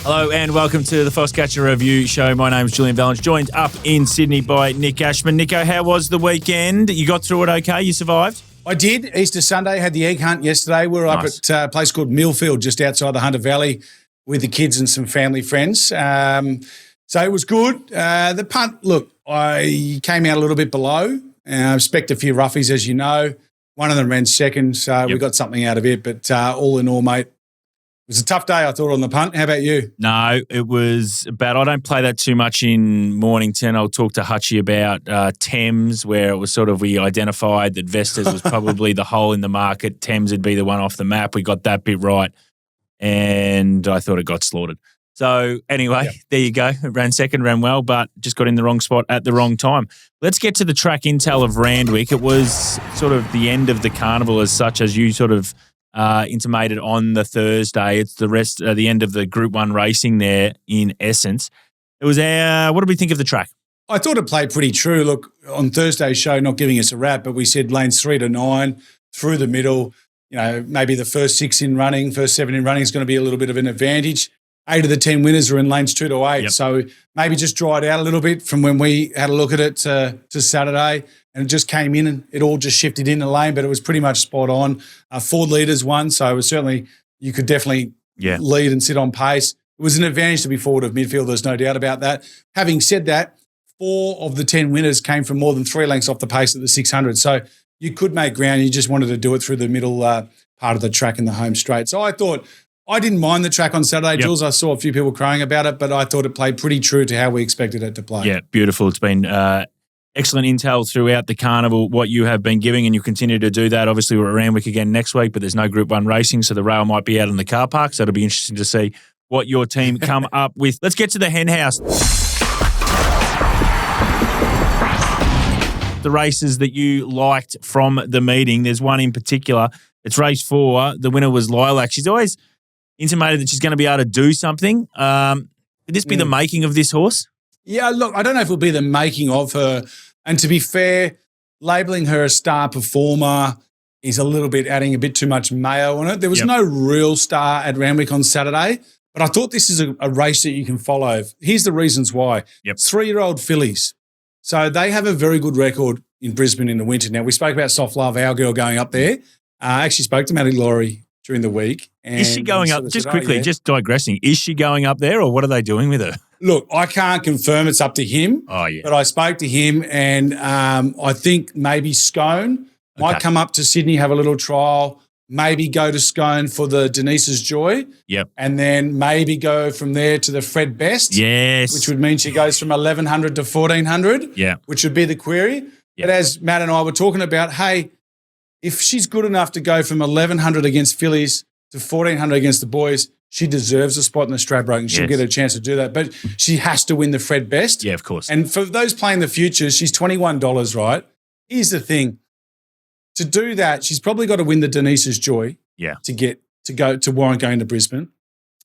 Hello and welcome to the Foxcatcher Review Show. My name's Julian Valence, joined up in Sydney by Nick Ashman. Nico, how was the weekend? You got through it okay? You survived? I did. Easter Sunday, had the egg hunt yesterday. We were up at a place called Millfield, just outside the Hunter Valley, with the kids and some family friends. So it was good. The punt, look, I came out a little bit below. I expect a few roughies, as you know. One of them ran second, so we got something out of it. But all in all, mate, it was a tough day, I thought, on the punt. How about you? No, it was bad. I don't play that too much in Mornington. I'll talk to Hutchi about Thames, where it was sort of we identified that Vestas was probably the hole in the market. Thames would be the one off the map. We got that bit right, and I thought it got slaughtered. So anyway, There you go. It ran second, ran well, but just got in the wrong spot at the wrong time. Let's get to the track intel of Randwick. It was sort of the end of the carnival as such, as you sort of intimated on the Thursday. It's the end of the Group 1 racing there in essence. It was what did we think of the track? I thought it played pretty true. Look, on Thursday's show, not giving us a rap, but we said lanes 3 to 9 through the middle. You know, maybe the first 7 in running is going to be a little bit of an advantage. 8 of the 10 winners are in lanes 2 to 8. Yep. So maybe just dry it out a little bit from when we had a look at it to Saturday, and it just came in and it all just shifted in the lane, but it was pretty much spot on. 4 leaders won, so it was certainly you could definitely lead and sit on pace. It was an advantage to be forward of midfield, there's no doubt about that. Having said that, 4 of the 10 winners came from more than 3 lengths off the pace at the 600. So you could make ground. You just wanted to do it through the middle part of the track in the home straight. So I thought I didn't mind the track on Saturday, Jules. I saw a few people crying about it, but I thought it played pretty true to how we expected it to play. Yeah, beautiful. It's been excellent intel throughout the carnival, what you have been giving, and you continue to do that. Obviously, we're at Randwick again next week, but there's no Group 1 racing, so the rail might be out in the car park, so it'll be interesting to see what your team come up with. Let's get to the Hen House. The races that you liked from the meeting, there's one in particular. It's race 4. The winner was Lilac. She's always intimated that she's going to be able to do something. Could this be the making of this horse? Yeah, look, I don't know if it'll be the making of her. And to be fair, labelling her a star performer is a little bit adding a bit too much mayo on it. There was no real star at Randwick on Saturday, but I thought this is a race that you can follow. Here's the reasons why. 3-year-old fillies. So they have a very good record in Brisbane in the winter. Now, we spoke about Soft Love, our girl, going up there. I actually spoke to Maddie Laurie during the week. And is she going up, just quickly, just digressing, is she going up there or what are they doing with her? Look, I can't confirm, it's up to him. Oh, yeah. But I spoke to him and I think maybe Scone might come up to Sydney, have a little trial, maybe go to Scone for the Denise's Joy. Yep. And then maybe go from there to the Fred Best. Yes. Which would mean she goes from 1,100 to 1,400. Yeah. Which would be the query. Yep. But as Matt and I were talking about, hey, if she's good enough to go from 1,100 against fillies to 1,400 against the boys, she deserves a spot in the Stradbroke and she'll get a chance to do that. But she has to win the Fred Best. Yeah, of course. And for those playing the futures, she's $21, right? Here's the thing. To do that, she's probably got to win the Denise's Joy to warrant going to Brisbane.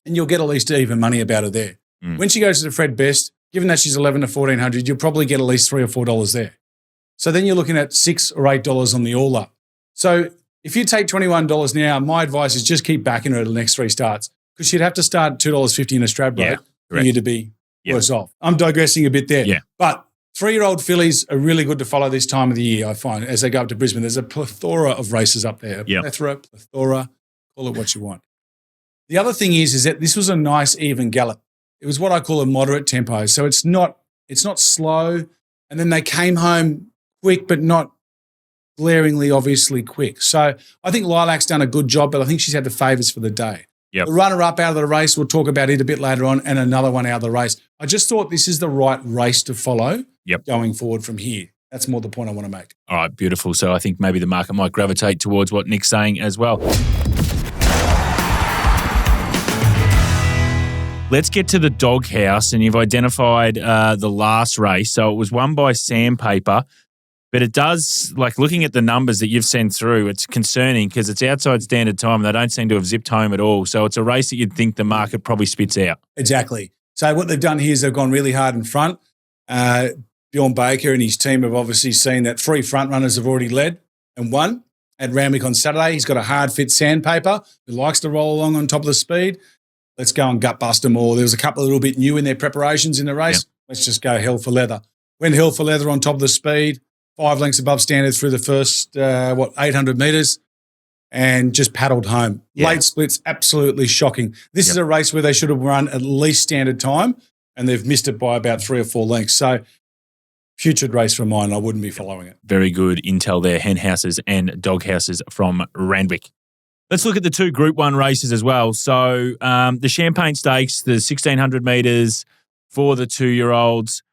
And you'll get at least even money about her there. When she goes to the Fred Best, given that she's 11 to 1,400, you'll probably get at least $3 or $4 there. So then you're looking at $6 or $8 on the all-up. So if you take $21 now, my advice is just keep backing her the next 3 starts because she'd have to start at $2.50 in a Stradbroke for you to be worse off. I'm digressing a bit there. Yeah. But 3-year-old fillies are really good to follow this time of the year, I find, as they go up to Brisbane. There's a plethora of races up there. Plethora, call it what you want. The other thing is that this was a nice even gallop. It was what I call a moderate tempo. So it's not slow. And then they came home quick, but not glaringly, obviously quick. So I think Lilac's done a good job, but I think she's had the favours for the day. Yep. The runner-up out of the race, we'll talk about it a bit later on, and another one out of the race. I just thought this is the right race to follow going forward from here. That's more the point I want to make. All right, beautiful. So I think maybe the market might gravitate towards what Nick's saying as well. Let's get to the Doghouse, and you've identified the last race. So it was won by Sandpaper. But it does, like looking at the numbers that you've sent through, it's concerning because it's outside standard time and they don't seem to have zipped home at all. So it's a race that you'd think the market probably spits out. Exactly. So what they've done here is they've gone really hard in front. Bjorn Baker and his team have obviously seen that 3 front runners have already led and won at Randwick on Saturday. He's got a hard fit Sandpaper who likes to roll along on top of the speed. let's go and gut bust them all. There was a couple a little bit new in their preparations in the race. Yep. Let's just go hell for leather. Went hell for leather on top of the speed, 5 lengths above standard through the first, 800 metres, and just paddled home. Yeah. Late splits, absolutely shocking. This is a race where they should have run at least standard time, and they've missed it by about 3 or 4 lengths. So, future race for mine, I wouldn't be following it. Very good intel there, hen houses and dog houses from Randwick. Let's look at the 2 Group 1 races as well. So the Champagne Stakes, the 1,600 metres for the 2-year-olds.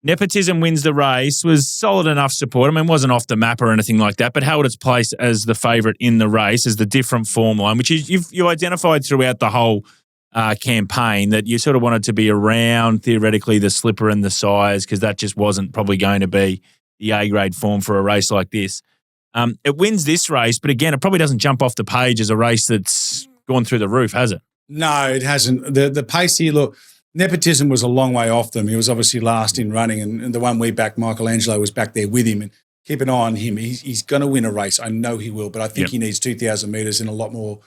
Nepotism wins the race, was solid enough support. I mean, wasn't off the map or anything like that, but held its place as the favourite in the race, as the different form line, which you identified throughout the whole campaign that you sort of wanted to be around, theoretically, the slipper and the size, because that just wasn't probably going to be the A-grade form for a race like this. It wins this race, but again, it probably doesn't jump off the page as a race that's gone through the roof, has it? No, it hasn't. The pace here, look, Nepotism was a long way off them. He was obviously last in running, and the one we backed, Michelangelo, was back there with him. And keep an eye on him. He's going to win a race. I know he will, but I think he needs 2,000 metres and a lot more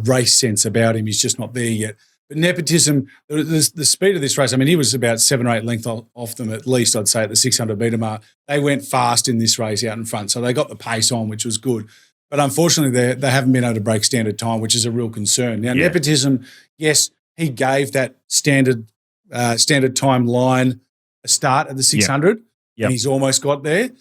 race sense about him. He's just not there yet. But Nepotism, the speed of this race, I mean, he was about 7 or 8 lengths off them at least, I'd say, at the 600-metre mark. They went fast in this race out in front, so they got the pace on, which was good. But unfortunately, they haven't been able to break standard time, which is a real concern. Now, Nepotism, yes, he gave that standard time line a start at the 600, and he's almost got there.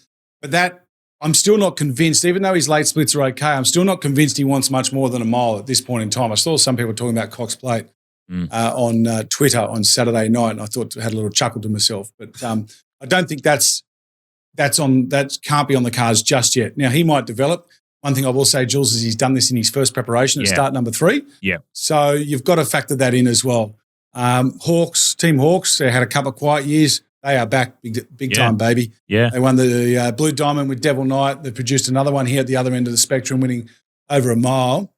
But that, I'm still not convinced, even though his late splits are okay, I'm still not convinced he wants much more than a mile at this point in time. I saw some people talking about Cox Plate on Twitter on Saturday night, and I thought I had a little chuckle to myself. But I don't think that can't be on the cards just yet. Now, he might develop. One thing I will say, Jules, is he's done this in his first preparation at start number 3. Yeah. So you've got to factor that in as well. Team Hawks, they had a couple of quiet years. They are back big time, baby. Yeah. They won the Blue Diamond with Devil Knight. They produced another one here at the other end of the spectrum, winning over a mile.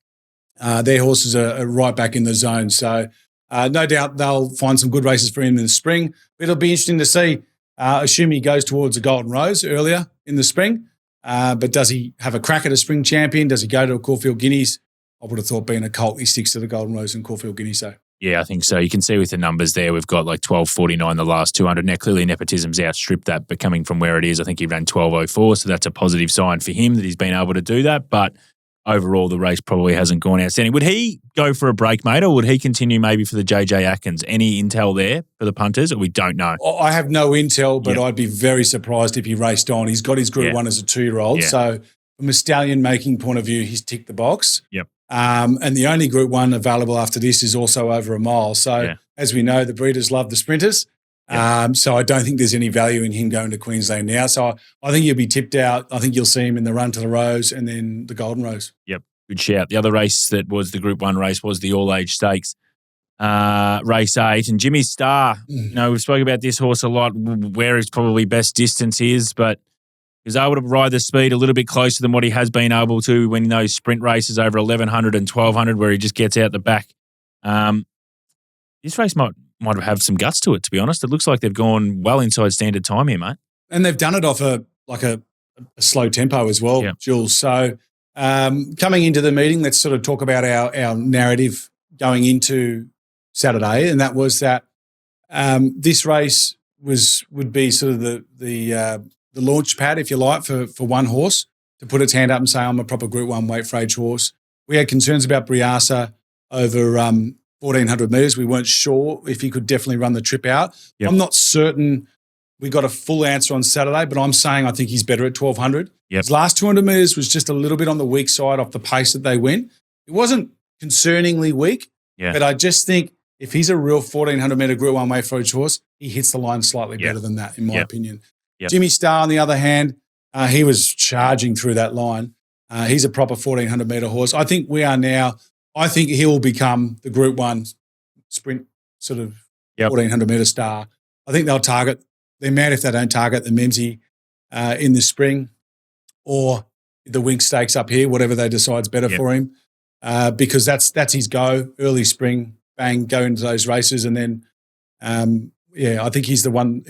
Their horses are right back in the zone. So no doubt they'll find some good races for him in the spring. But it'll be interesting to see, assuming he goes towards a Golden Rose earlier in the spring. But does he have a crack at a spring champion? Does he go to a Caulfield Guineas? I would have thought being a colt, he sticks to the Golden Rose and Caulfield Guineas. So. Yeah, I think so. You can see with the numbers there, we've got like 12.49 the last 200. Now, clearly Nepotism's outstripped that, but coming from where it is, I think he ran 12.04, so that's a positive sign for him that he's been able to do that. But overall, the race probably hasn't gone outstanding. Would he go for a break, mate, or would he continue maybe for the JJ Atkins? Any intel there for the punters, or we don't know? I have no intel, but I'd be very surprised if he raced on. He's got his Group 1 as a 2-year-old, so from a stallion-making point of view, he's ticked the box. Yep. And the only Group 1 available after this is also over a mile. So as we know, the breeders love the sprinters. So I don't think there's any value in him going to Queensland now. So I think he'll be tipped out. I think you'll see him in the Run to the Rose and then the Golden Rose. Yep, good shout. The other race that was the Group 1 race was the All-Age Stakes, race 8. And Jimmy Star, we've spoken about this horse a lot, where his probably best distance is, but he was able to ride the speed a little bit closer than what he has been able to when those sprint races over 1,100 and 1,200 where he just gets out the back. This race might have some guts to it, to be honest. It looks like they've gone well inside standard time here, mate. And they've done it off a slow tempo as well, Jules. So coming into the meeting, let's sort of talk about our narrative going into Saturday, and that was that this race would be sort of the launch pad, if you like, for one horse to put its hand up and say, I'm a proper Group 1 weight for age horse. We had concerns about Briasa over 1,400 metres. We weren't sure if he could definitely run the trip out. Yep. I'm not certain we got a full answer on Saturday, but I'm saying I think he's better at 1,200. Yep. His last 200 metres was just a little bit on the weak side off the pace that they went. It wasn't concerningly weak, but I just think if he's a real 1,400-metre Group 1 weight for age horse, he hits the line slightly better than that, in my opinion. Yep. Jimmy Star, on the other hand, he was charging through that line. He's a proper 1,400-metre horse. I think he will become the Group 1 sprint sort of 1,400-metre star. I think they'll target, they're mad if they don't target the Memsey in the spring or the Wink Stakes up here, whatever they decide's better for him, because that's his go, early spring, bang, go into those races. And then, I think he's the one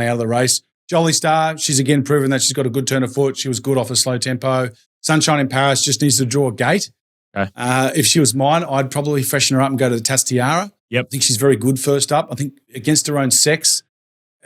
out of the race. Jolly Star, she's again proven that she's got a good turn of foot. She was good off a slow tempo. Sunshine in Paris just needs to draw a gate. Okay. If she was mine, I'd probably freshen her up and go to the Tastiara. Yep. I think she's very good first up. I think against her own sex,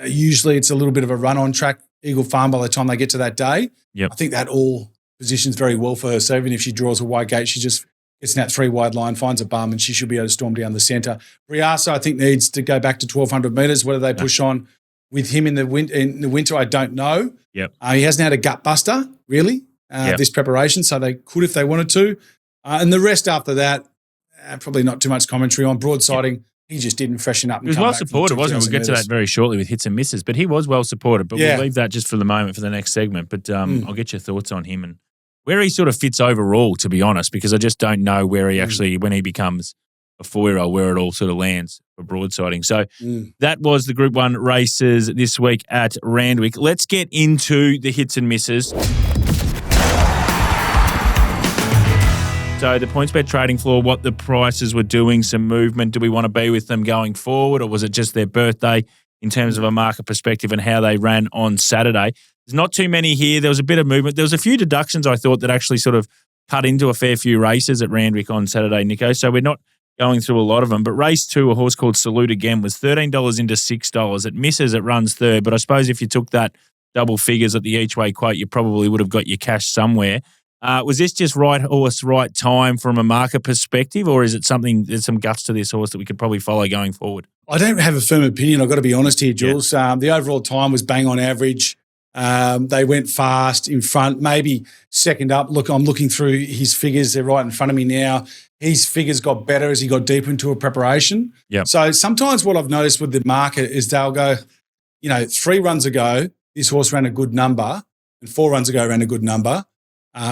usually it's a little bit of a run on track, Eagle Farm, by the time they get to that day. Yep. I think that all positions very well for her. So even if she draws a wide gate, she just gets in that 3 wide line, finds a bum, and she should be able to storm down the centre. Briasa, I think, needs to go back to 1,200 metres. Whether they push on with him in the winter, I don't know. Yep. He hasn't had a gut buster, really, this preparation, so they could if they wanted to. And the rest after that, probably not too much commentary on. Broadsiding, he just didn't freshen up. He was well supported, wasn't he? We'll get to that very shortly with hits and misses, but he was well supported. But we'll leave that just for the moment for the next segment. But I'll get your thoughts on him and where he sort of fits overall, to be honest, because I just don't know where he actually, when he becomes a 4-year-old, where it all sort of lands for broadsiding. So that was the Group 1 races this week at Randwick. Let's get into the hits and misses. So the PointsBet trading floor, what the prices were doing, some movement. Do we want to be with them going forward, or was it just their birthday in terms of a market perspective and how they ran on Saturday? There's not too many here. There was a bit of movement. There was a few deductions, I thought, that actually sort of cut into a fair few races at Randwick on Saturday, Nico. So we're not going through a lot of them. But race 2, a horse called Salute Again, was $13 into $6. It misses, it runs third. But I suppose if you took that double figures at the each way quote, you probably would have got your cash somewhere. Was this just right horse, right time from a market perspective, or is it something, there's some guts to this horse that we could probably follow going forward? I don't have a firm opinion. I've got to be honest here, Jules. The overall time was bang on average. They went fast in front, maybe second up. Look, I'm looking through his figures. They're right in front of me now. His figures got better as he got deeper into a preparation. Yep. So sometimes what I've noticed with the market is they'll go, 3 runs ago, this horse ran a good number, and 4 runs ago ran a good number.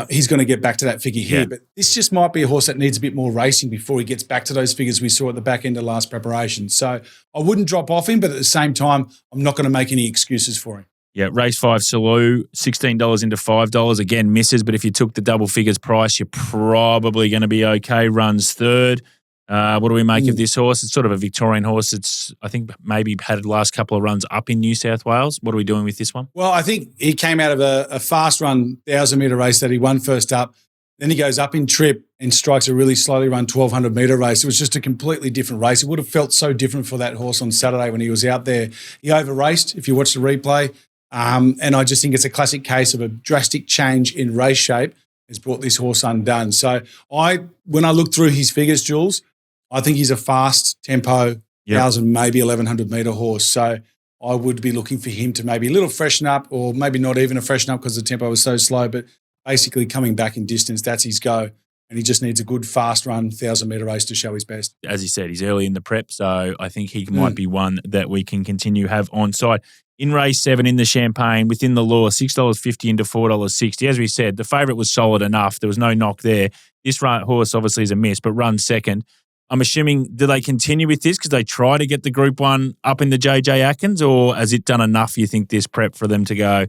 He's going to get back to that figure here. But this just might be a horse that needs a bit more racing before he gets back to those figures we saw at the back end of last preparation. So I wouldn't drop off him, but at the same time, I'm not going to make any excuses for him. Yeah, race 5, Salou, $16 into $5. Again, misses, but if you took the double figures price, you're probably going to be okay. Runs third. What do we make of this horse? It's sort of a Victorian horse. It's, I think, maybe had the last couple of runs up in New South Wales. What are we doing with this one? Well, I think he came out of a fast run 1,000-metre race that he won first up. Then he goes up in trip and strikes a really slowly run 1,200-metre race. It was just a completely different race. It would have felt so different for that horse on Saturday when he was out there. He over-raced, if you watch the replay. And I just think it's a classic case of a drastic change in race shape has brought this horse undone. So when I look through his figures, Jules, I think he's a fast tempo, 1,000, maybe 1,100-metre horse. So I would be looking for him to maybe a little freshen up, or maybe not even a freshen up because the tempo was so slow, but basically coming back in distance, that's his go. And he just needs a good fast run, 1,000-metre race to show his best. As he said, he's early in the prep, so I think he might be one that we can continue have on side. In race 7 in the Champagne, within the law, $6.50 into $4.60. As we said, the favourite was solid enough. There was no knock there. This horse obviously is a miss, but runs second. I'm assuming, do they continue with this because they try to get the Group 1 up in the JJ Atkins, or has it done enough, you think, this prep for them to go,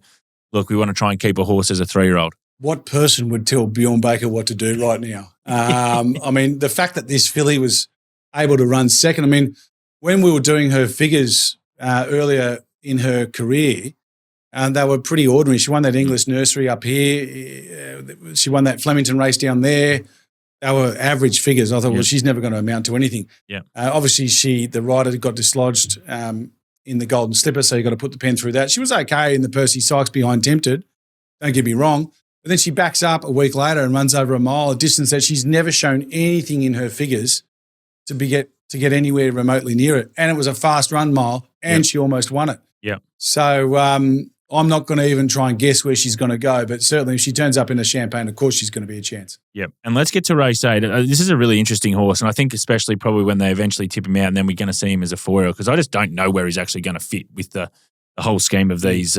look, we want to try and keep a horse as a 3-year-old? What person would tell Bjorn Baker what to do right now? I mean, the fact that this filly was able to run second, I mean, when we were doing her figures earlier in her career, they were pretty ordinary. She won that English Nursery up here. She won that Flemington race down there. They were average figures. I thought, well, she's never going to amount to anything. Yeah. Obviously, the rider got dislodged in the Golden Slipper, so you got to put the pen through that. She was okay in the Percy Sykes behind Tempted. Don't get me wrong. But then she backs up a week later and runs over a mile, a distance that she's never shown anything in her figures to get anywhere remotely near it. And it was a fast run mile, and she almost won it. Yeah. So I'm not going to even try and guess where she's going to go, but certainly if she turns up in a Champagne, of course she's going to be a chance. Yep. And let's get to race 8. This is a really interesting horse, and I think especially probably when they eventually tip him out and then we're going to see him as a 4-year-old, because I just don't know where he's actually going to fit with the whole scheme of these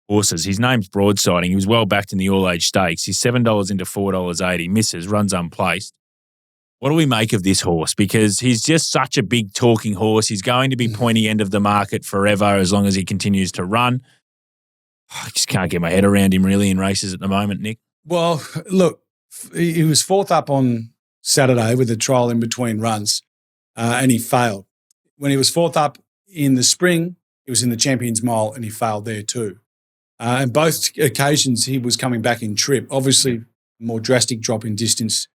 horses. His name's Broadsiding. He was well backed in the All-Age Stakes. He's $7 into $4.80. Misses, runs unplaced. What do we make of this horse? Because he's just such a big talking horse. He's going to be pointy end of the market forever as long as he continues to run. I just can't get my head around him really in races at the moment, Nick. Well, look, he was 4th up on Saturday with a trial in between runs, and he failed. When he was 4th up in the spring, he was in the Champions Mile and he failed there too. And both occasions he was coming back in trip. Obviously, a more drastic drop in distance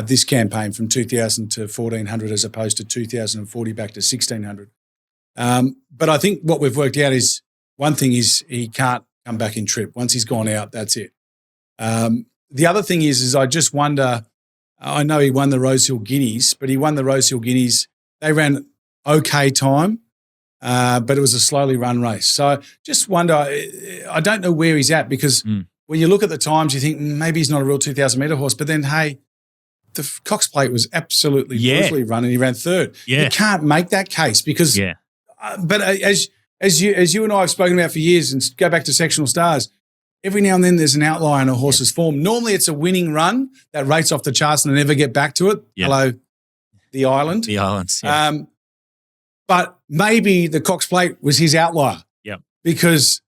this campaign from 2,000 to 1,400 as opposed to 2,040 back to 1,600. But I think what we've worked out is one thing is he can't come back in trip. Once he's gone out, that's it. The other thing is I just wonder, I know he won the Rosehill Guineas, but he won the Rosehill Guineas. They ran okay time, but it was a slowly run race. So just wonder, I don't know where he's at because when you look at the times, you think maybe he's not a real 2,000-metre horse. But then, hey, the Cox Plate was absolutely brutally run and he ran third. Yeah. You can't make that case because but as you and I have spoken about for years and go back to Sectional Stars, every now and then there's an outlier in a horse's form. Normally it's a winning run that rates off the charts and they never get back to it. Yep. Hello, the island. The islands, yeah. But maybe the Cox Plate was his outlier. Yep. Because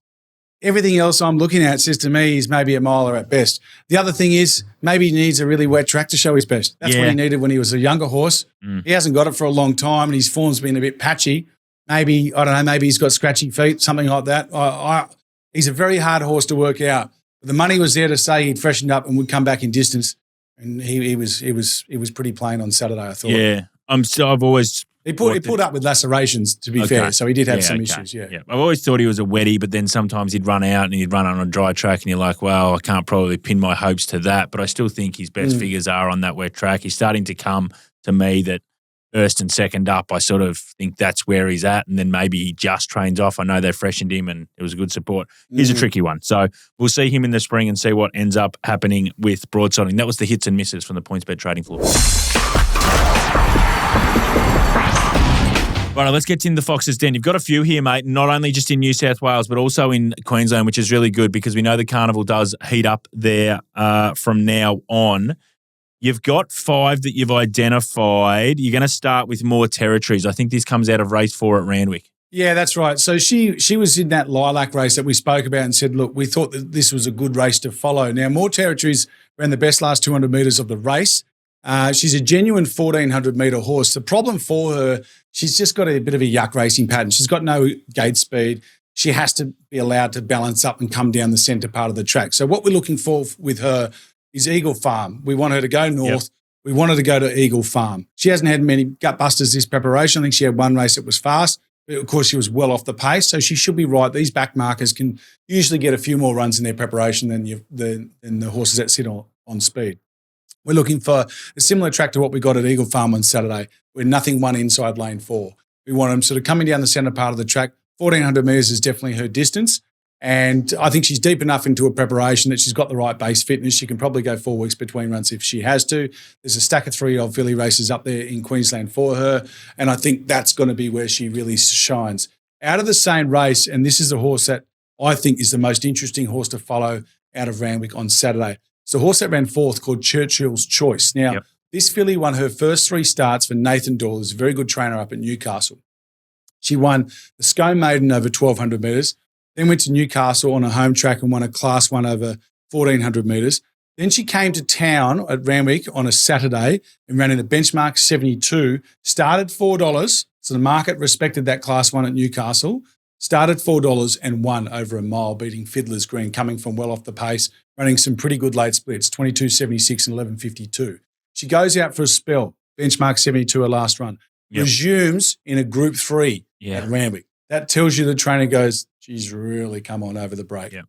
everything else I'm looking at says to me he's maybe a miler at best. The other thing is maybe he needs a really wet track to show his best. That's what he needed when he was a younger horse. He hasn't got it for a long time and his form's been a bit patchy. Maybe, I don't know, maybe he's got scratchy feet, something like that. He's a very hard horse to work out. The money was there to say he'd freshened up and would come back in distance, and he was pretty plain on Saturday, I thought. Yeah, I've always he pulled up with lacerations, to be fair, so he did have some issues. Yeah, I've always thought he was a wetty, but then sometimes he'd run out and he'd run on a dry track, and you're like, well, I can't probably pin my hopes to that, but I still think his best figures are on that wet track. He's starting to come to me that first and second up, I sort of think that's where he's at, and then maybe he just trains off. I know they freshened him and it was a good support. He's a tricky one. So we'll see him in the spring and see what ends up happening with broadsiding. That was the hits and misses from the PointsBet trading floor. Right, let's get in the Fox's Den. You've got a few here, mate, not only just in New South Wales, but also in Queensland, which is really good because we know the carnival does heat up there from now on. You've got 5 that you've identified. You're going to start with more territories. I think this comes out of race 4 at Randwick. Yeah, that's right. So she was in that lilac race that we spoke about and said, look, we thought that this was a good race to follow. Now, more territories ran the best last 200 metres of the race. She's a genuine 1,400-metre horse. The problem for her, she's just got a bit of a yuck racing pattern. She's got no gate speed. She has to be allowed to balance up and come down the centre part of the track. So what we're looking for with her is Eagle Farm. We want her to go north. Yep. We want her to go to Eagle Farm. She hasn't had many gut busters this preparation. I think she had one race that was fast. But of course, she was well off the pace, so she should be right. These back markers can usually get a few more runs in their preparation than the horses that sit on speed. We're looking for a similar track to what we got at Eagle Farm on Saturday, where nothing won inside lane 4. We want them sort of coming down the centre part of the track. 1,400 metres is definitely her distance. And I think she's deep enough into her preparation that she's got the right base fitness. She can probably go 4 weeks between runs if she has to. There's a stack of 3-year-old filly races up there in Queensland for her, and I think that's going to be where she really shines. Out of the same race, and this is a horse that I think is the most interesting horse to follow out of Randwick on Saturday. It's a horse that ran 4th called Churchill's Choice. Now, This filly won her first 3 starts for Nathan Doyle, who's a very good trainer up at Newcastle. She won the Scone Maiden over 1,200 metres, then went to Newcastle on a home track and won a Class 1 over 1,400 metres. Then she came to town at Randwick on a Saturday and ran in a benchmark 72, started $4. So the market respected that Class 1 at Newcastle, started $4 and won over a mile, beating Fiddler's Green, coming from well off the pace, running some pretty good late splits, 22.76 and 11.52. She goes out for a spell, benchmark 72 her last run, resumes in a Group 3 at Randwick. That tells you the trainer goes, she's really come on over the break. Yep.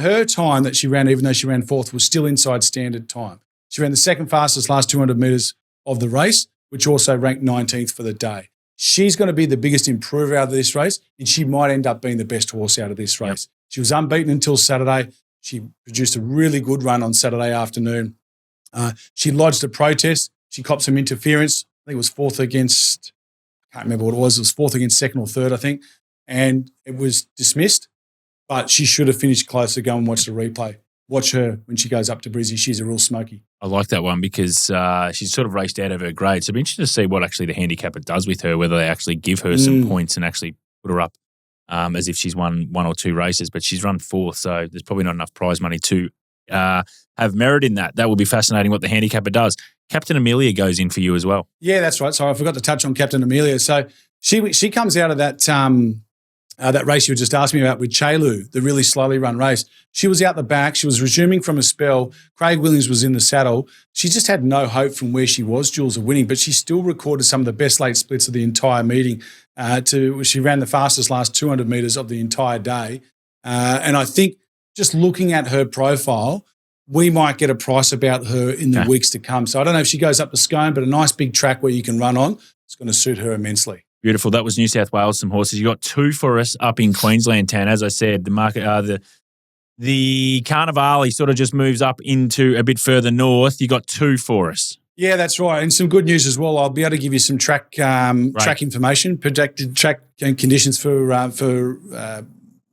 Her time that she ran, even though she ran 4th, was still inside standard time. She ran the second fastest last 200 metres of the race, which also ranked 19th for the day. She's going to be the biggest improver out of this race, and she might end up being the best horse out of this race. Yep. She was unbeaten until Saturday. She produced a really good run on Saturday afternoon. She lodged a protest. She copped some interference. I think it was 4th against, I can't remember what it was. It was 4th against 2nd or 3rd, I think. And it was dismissed, but she should have finished closer. Go and watch the replay. Watch her when she goes up to Brizzy. She's a real smoky. I like that one because she's sort of raced out of her grade. So it'll be interesting to see what actually the handicapper does with her, whether they actually give her some points and actually put her up as if she's won 1 or 2 races. But she's run 4th, so there's probably not enough prize money to have merit in that. That will be fascinating what the handicapper does. Captain Amelia goes in for you as well. Yeah, that's right. So I forgot to touch on Captain Amelia. So she comes out of that that race you were just asking me about with Chelu, the really slowly run race. She was out the back. She was resuming from a spell. Craig Williams was in the saddle. She just had no hope from where she was, Jules, of winning, but she still recorded some of the best late splits of the entire meeting. She ran the fastest last 200 metres of the entire day. And I think just looking at her profile, we might get a price about her in the weeks to come. So I don't know if she goes up to Scone, but a nice big track where you can run on, it's going to suit her immensely. Beautiful. That was New South Wales, some horses. You got two for us up in Queensland town. As I said, the market, the Carnivale sort of just moves up into a bit further north. You got two for us. Yeah, that's right. And some good news as well. I'll be able to give you some track information, projected track conditions for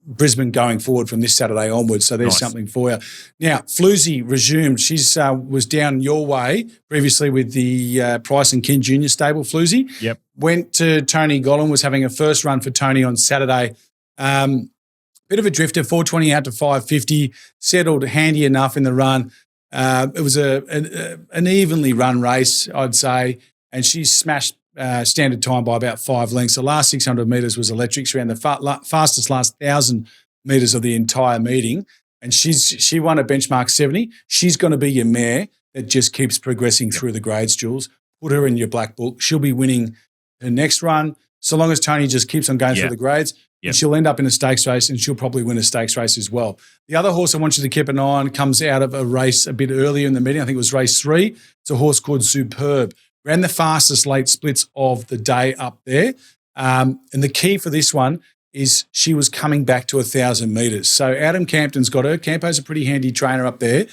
Brisbane going forward from this Saturday onwards. So there's something for you. Now, Floozy resumed. She's was down your way previously with the Price and Ken Jr. stable, Floozy. Yep. Went to Tony Gollan, was having a first run for Tony on Saturday. Bit of a drifter, 420 out to 550, settled handy enough in the run. It was an evenly run race, I'd say, and she smashed standard time by about 5 lengths. The last 600 metres was electric. She ran the fastest last 1,000 metres of the entire meeting, and she won a benchmark 70. She's going to be your mare that just keeps progressing through the grades, Jules. Put her in your black book. She'll be winning her next run, so long as Tony just keeps on going through the grades. And she'll end up in a stakes race, and she'll probably win a stakes race as well. The other horse I want you to keep an eye on comes out of a race a bit earlier in the meeting. I think it was race 3. It's a horse called Superb. Ran the fastest late splits of the day up there. And the key for this one is she was coming back to 1,000 metres. So Adam Campton's got her. Campo's a pretty handy trainer up there.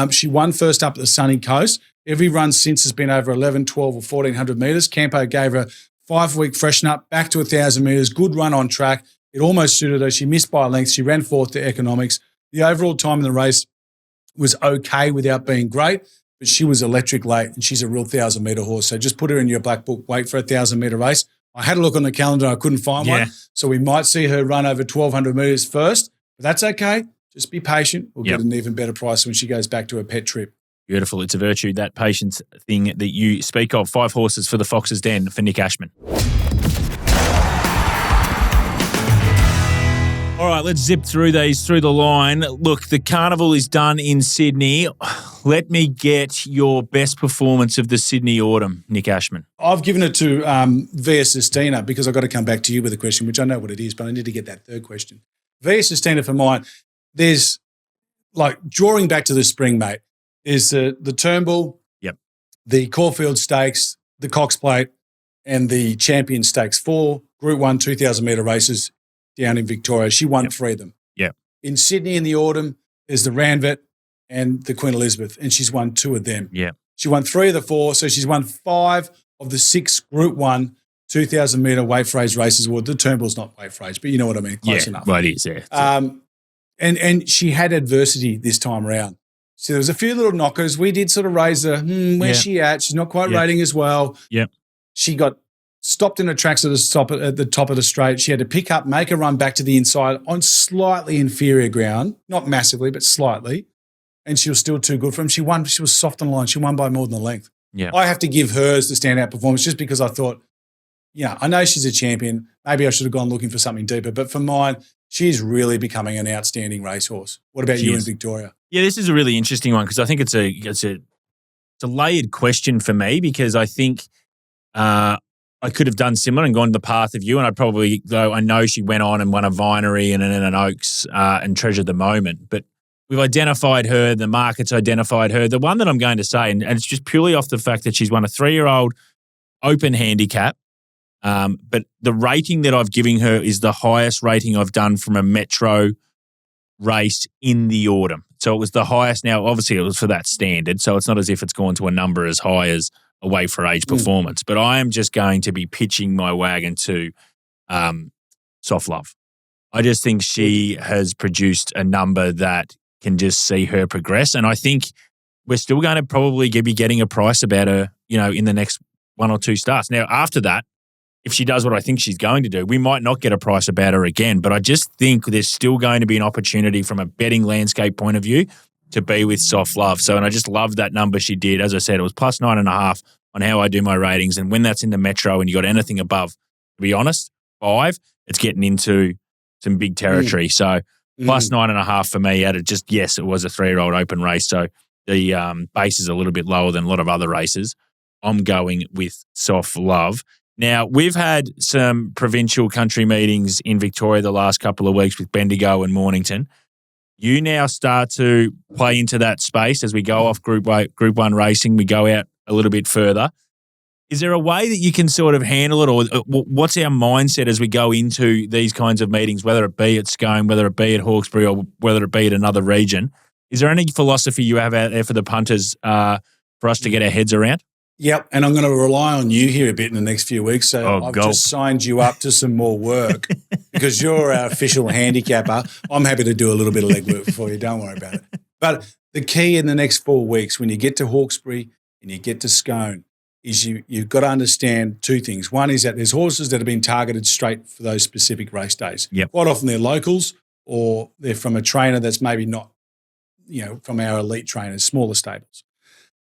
She won first up at the Sunny Coast. Every run since has been over 11, 12 or 1,400 metres. Campo gave her 5-week freshen up, back to 1,000 metres, good run on track. It almost suited her. She missed by a length. She ran fourth to economics. The overall time in the race was okay without being great, but she was electric late, and she's a real 1,000-metre horse. So just put her in your black book, wait for a 1,000-metre race. I had a look on the calendar. I couldn't find one. So we might see her run over 1,200 metres first, but that's okay. Just be patient. We'll get an even better price when she goes back to her pet trip. Beautiful. It's a virtue, that patience thing that you speak of. 5 horses for the Fox's Den for Nick Ashman. All right, let's zip through these through the line. Look, the carnival is done in Sydney. Let me get your best performance of the Sydney Autumn, Nick Ashman. I've given it to Via Sistina because I've got to come back to you with a question, which I know what it is, but I need to get that third question. Via Sistina for mine, there's like drawing back to the spring, mate. Is the Turnbull, the Caulfield Stakes, the Cox Plate, and the Champion Stakes. 4 Group 1 2,000-metre races down in Victoria. She won 3 of them. In Sydney in the autumn, there's the Randwick and the Queen Elizabeth, and she's won 2 of them. She won 3 of the 4, so she's won 5 of the 6 Group 1 2,000-metre weight for age races. Well, the Turnbull's not weight for age, but you know what I mean. Close enough. Right, it is, And she had adversity this time around. So there was a few little knockers. We did sort of raise her, where's she at? She's not quite rating as well. She got stopped in her tracks at the top of the straight. She had to pick up, make a run back to the inside on slightly inferior ground, not massively, but slightly. And she was still too good for him. She won. She was soft on the line. She won by more than a length. I have to give hers the standout performance just because I thought, I know she's a champion. Maybe I should have gone looking for something deeper. But for mine, she's really becoming an outstanding racehorse. What about you in Victoria? Yeah, this is a really interesting one because I think it's a layered question for me because I think I could have done similar and gone the path of you, and I'd probably go. I know she went on and won a Vinery and an Oaks and treasured the moment, but we've identified her. The market's identified her. The one that I'm going to say, and it's just purely off the fact that she's won a 3-year-old open handicap. But the rating that I've given her is the highest rating I've done from a metro race in the autumn. So it was the highest. Now, obviously, it was for that standard, so it's not as if it's gone to a number as high as a weight for age performance. But I am just going to be pitching my wagon to Soft Love. I just think she has produced a number that can just see her progress. And I think we're still going to probably be getting a price about her, in the next 1 or 2 starts. Now, after that, if she does what I think she's going to do, we might not get a price about her again. But I just think there's still going to be an opportunity from a betting landscape point of view to be with Soft Love. So, and I just love that number she did. As I said, it was plus 9.5 on how I do my ratings. And when that's in the metro and you got anything above, to be honest, 5, it's getting into some big territory. So plus 9.5 for me out of just, yes, it was a 3-year-old open race. So the base is a little bit lower than a lot of other races. I'm going with Soft Love. Now, we've had some provincial country meetings in Victoria the last couple of weeks with Bendigo and Mornington. You now start to play into that space as we go off Group 1 racing. We go out a little bit further. Is there a way that you can sort of handle it, or what's our mindset as we go into these kinds of meetings, whether it be at Scone, whether it be at Hawkesbury, or whether it be at another region? Is there any philosophy you have out there for the punters for us to get our heads around? Yep, and I'm going to rely on you here a bit in the next few weeks. So I've just signed you up to some more work because you're our official handicapper. I'm happy to do a little bit of legwork for you. Don't worry about it. But the key in the next 4 weeks, when you get to Hawkesbury and you get to Scone, is you've got to understand two things. One is that there's horses that have been targeted straight for those specific race days. Yep. Quite often they're locals or they're from a trainer that's maybe not, from our elite trainers, smaller stables.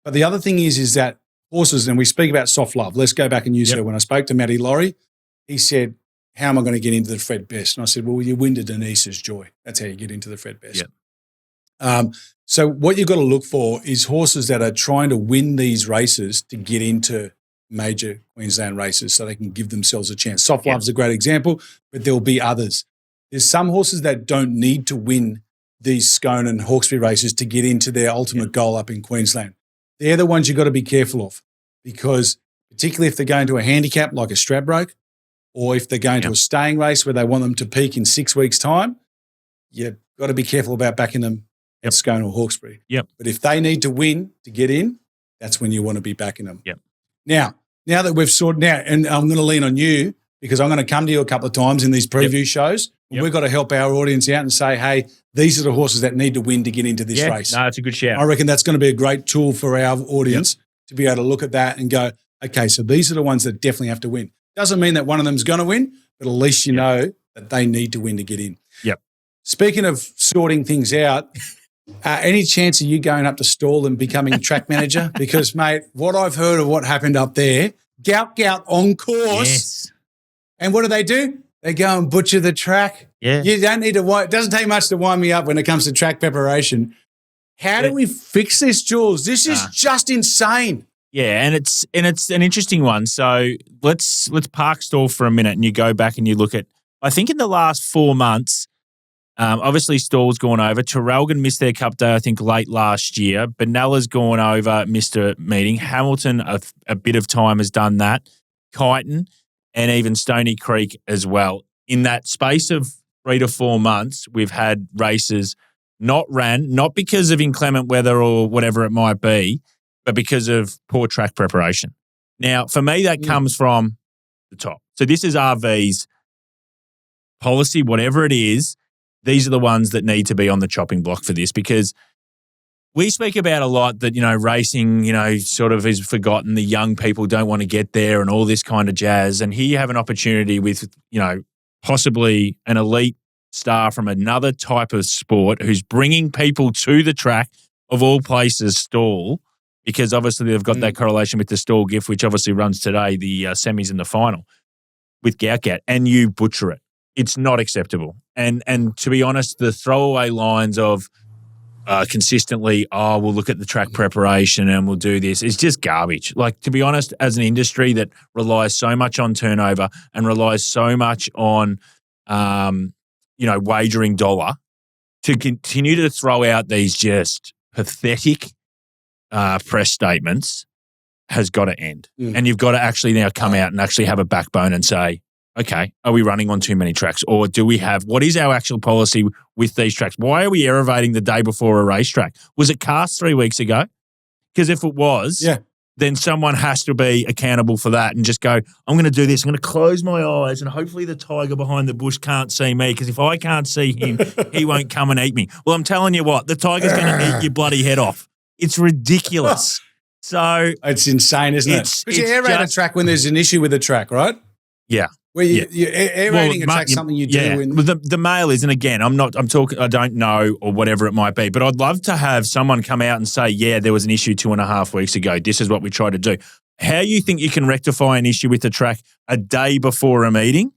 But the other thing is that horses, and we speak about Soft Love. Let's go back and use her. When I spoke to Matty Laurie, he said, how am I going to get into the Fred Best? And I said, well, you win to Denise's Joy. That's how you get into the Fred Best. Yep. So what you've got to look for is horses that are trying to win these races to get into major Queensland races so they can give themselves a chance. Soft Love's a great example, but there'll be others. There's some horses that don't need to win these Scone and Hawkesbury races to get into their ultimate goal up in Queensland. They're the ones you've got to be careful of because particularly if they're going to a handicap like a Stradbroke or if they're going to a staying race where they want them to peak in 6 weeks' time, you've got to be careful about backing them at Scone or Hawkesbury. But if they need to win to get in, that's when you want to be backing them. Now that we've sorted out, and I'm going to lean on you because I'm going to come to you a couple of times in these preview shows. We've got to help our audience out and say, hey, these are the horses that need to win to get into this race. No, it's a good shout. I reckon that's going to be a great tool for our audience to be able to look at that and go, okay, so these are the ones that definitely have to win. Doesn't mean that one of them's going to win, but at least you know that they need to win to get in. Speaking of sorting things out, any chance of you going up to Stawell and becoming a track manager? Because, mate, what I've heard of what happened up there, Gout Gout on course. And what do? They go and butcher the track. You don't need to it doesn't take much to wind me up when it comes to track preparation. How do we fix this, Jules? This is just insane. Yeah, and it's an interesting one. So let's park Stawell for a minute and you go back and you look at, I think in the last 4 months, obviously Stawell's gone over. Traralgon missed their Cup Day, I think, late last year. Benella's gone over, missed a meeting. Hamilton, a bit of time has done that. Kyneton and even Stony Creek as well. In that space of 3 to 4 months, we've had races not ran, not because of inclement weather or whatever it might be, but because of poor track preparation. Now, for me, that comes from the top. So this is RV's policy, whatever it is. These are the ones that need to be on the chopping block for this because we speak about a lot that, racing, sort of is forgotten. The young people don't want to get there and all this kind of jazz. And here you have an opportunity with, possibly an elite star from another type of sport who's bringing people to the track of all places, Stawell, because obviously they've got that correlation with the Stawell gift, which obviously runs today, the semis and the final with Gout Gout, and you butcher it. It's not acceptable. And to be honest, the throwaway lines of consistently, we'll look at the track preparation and we'll do this, it's just garbage. Like, to be honest, as an industry that relies so much on turnover and relies so much on, wagering dollar, to continue to throw out these just pathetic press statements has got to end. And you've got to actually now come out and actually have a backbone and say, okay, are we running on too many tracks? Or do we have, what is our actual policy with these tracks? Why are we aerovating the day before a racetrack? Was it cast 3 weeks ago? Because if it was, then someone has to be accountable for that and just go, I'm going to do this. I'm going to close my eyes and hopefully the tiger behind the bush can't see me because if I can't see him, he won't come and eat me. Well, I'm telling you what, the tiger's going to eat your bloody head off. It's ridiculous. So it's insane, isn't it? Because you aerate a track when there's an issue with the track, right? Yeah. Where you're aerating a track, something you do. The mail is, and again, I'm talking, I don't know or whatever it might be, but I'd love to have someone come out and say, yeah, there was an issue 2.5 weeks ago. This is what we tried to do. How you think you can rectify an issue with the track a day before a meeting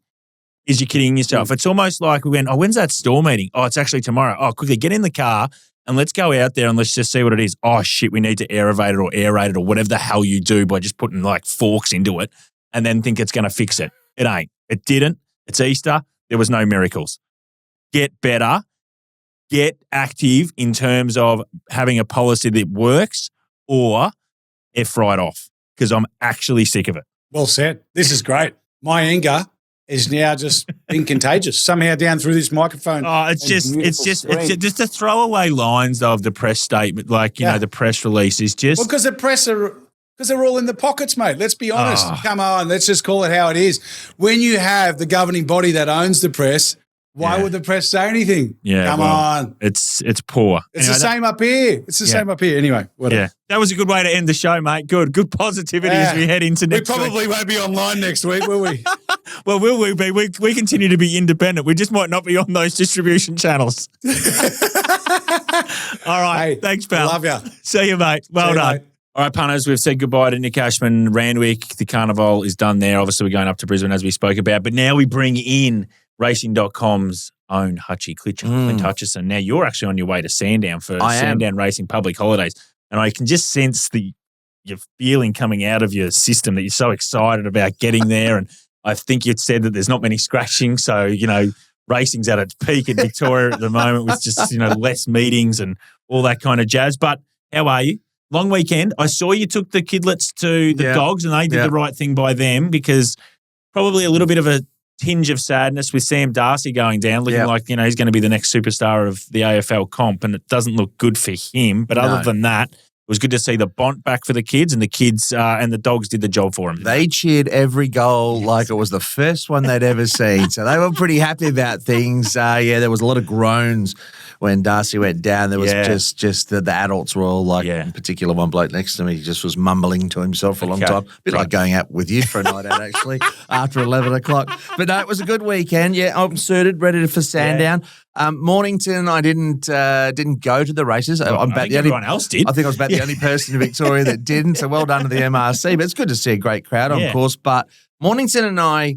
is you're kidding yourself. It's almost like we went, when's that store meeting? Oh, it's actually tomorrow. Oh, quickly get in the car and let's go out there and let's just see what it is. Oh, shit, we need to aerate it or aerate it or whatever the hell you do by just putting like forks into it and then think it's going to fix it. It ain't. It didn't. It's Easter. There was no miracles. Get better. Get active in terms of having a policy that works or F right off because I'm actually sick of it. Well said. This is great. My anger is now just being contagious somehow down through this microphone. Oh, it's just the throwaway lines of the press statement, like, you know, the press release is just. Well, because the press are. Because they're all in the pockets, mate. Let's be honest. Come on, let's just call it how it is. When you have the governing body that owns the press, why would the press say anything? Yeah, Come on. It's poor. It's the same up here. It's the same up here. Anyway, whatever. Yeah, that was a good way to end the show, mate. Good positivity as we head into next week. We probably won't be online next week, will we? Well, will we be? We continue to be independent. We just might not be on those distribution channels. All right. Hey, thanks, pal. Love you. See you, mate. Well done. Mate. All right, punters, we've said goodbye to Nick Ashman, Randwick. The carnival is done there. Obviously, we're going up to Brisbane, as we spoke about. But now we bring in Racing.com's own Hutchi, Clint Hutchison. Now you're actually on your way to Sandown for Sandown Racing public holidays. And I can just sense your feeling coming out of your system that you're so excited about getting there. And I think you'd said that there's not many scratching. So, you know, racing's at its peak in Victoria at the moment with just, you know, less meetings and all that kind of jazz. But how are you? Long weekend. I saw you took the kidlets to the dogs and they did the right thing by them because probably a little bit of a tinge of sadness with Sam Darcy going down, looking like, you know, he's going to be the next superstar of the AFL comp and it doesn't look good for him. But other than that, it was good to see the Bont back for the kids and the kids and the dogs did the job for him. They cheered every goal like it was the first one they'd ever seen. So they were pretty happy about things. There was a lot of groans when Darcy went down. There was just the adults were all like, in particular one bloke next to me, he just was mumbling to himself for a long time. A bit like going out with you for a night out actually after 11 o'clock. But no, it was a good weekend. Yeah, I'm suited, ready for Sandown. Mornington, I didn't go to the races. I'm about everyone else did. I think I was about the only person in Victoria that didn't. So well done to the MRC. But it's good to see a great crowd, of course. But Mornington and I,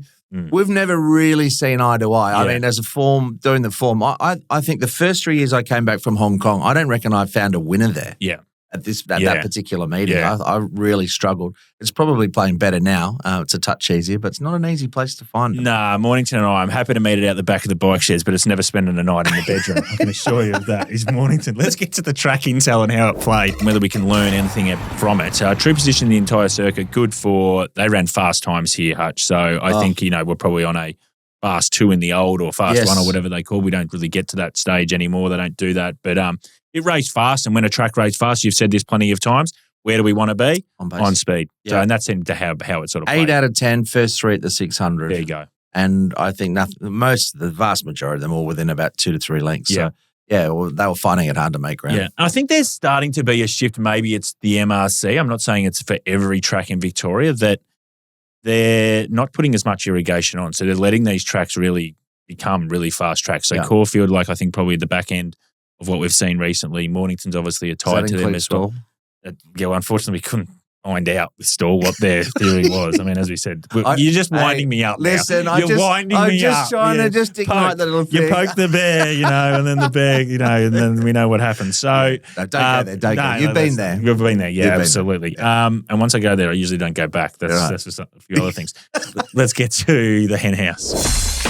we've never really seen eye to eye. I mean, as a form, doing the form, I think the first 3 years I came back from Hong Kong, I don't reckon I found a winner there. Yeah. At that particular meeting. I really struggled. It's probably playing better now. It's a touch easier, but it's not an easy place to find them. Nah, Mornington and I'm happy to meet it out the back of the bike sheds, but it's never spending a night in the bedroom. I can assure you of that. Is Mornington. Let's get to the track intel and how it played and whether we can learn anything from it. True position in the entire circuit, good for, they ran fast times here, Hutch. So I think, you know, we're probably on a fast 2 in the old or fast 1 or whatever they call. We don't really get to that stage anymore. They don't do that. But it raced fast, and when a track raced fast, you've said this plenty of times, where do we want to be? On speed. Yeah. So, and that's into how it sort of played. 8 out of 10, first 3 at the 600. There you go. And I think the vast majority of them all within about 2 to 3 lengths. So, they were finding it hard to make ground. Yeah, I think there's starting to be a shift. Maybe it's the MRC. I'm not saying it's for every track in Victoria, that they're not putting as much irrigation on. So they're letting these tracks really become really fast tracks. So Caulfield, like I think probably at the back end of what we've seen recently. Mornington's obviously tied to them as well. Unfortunately, we couldn't find out with Stawell what their theory was. I mean, as we said, you're just winding me up. Listen, now. I'm just trying to just ignite the little thing. You poke the bear, you know, and then the bear, you know, and then we know what happens. So don't go there. Don't go. You've been there. You've been there. Yeah, absolutely. And once I go there, I usually don't go back. That's just a few other things. Let's get to the Hen House.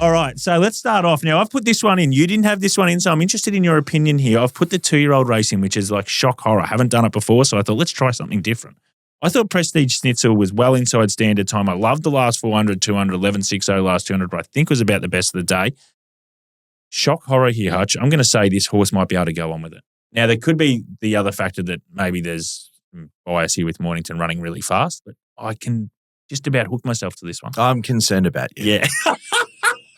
All right, so let's start off. Now, I've put this one in. You didn't have this one in, so I'm interested in your opinion here. I've put the 2-year-old race in, which is like shock horror. I haven't done it before, so I thought, let's try something different. I thought Prestige Schnitzel was well inside standard time. I loved the last 400, 200, 11.60 last 200, but I think it was about the best of the day. Shock horror here, Hutch. I'm going to say this horse might be able to go on with it. Now, there could be the other factor that maybe there's some bias here with Mornington running really fast, but I can just about hook myself to this one. I'm concerned about you. Yeah.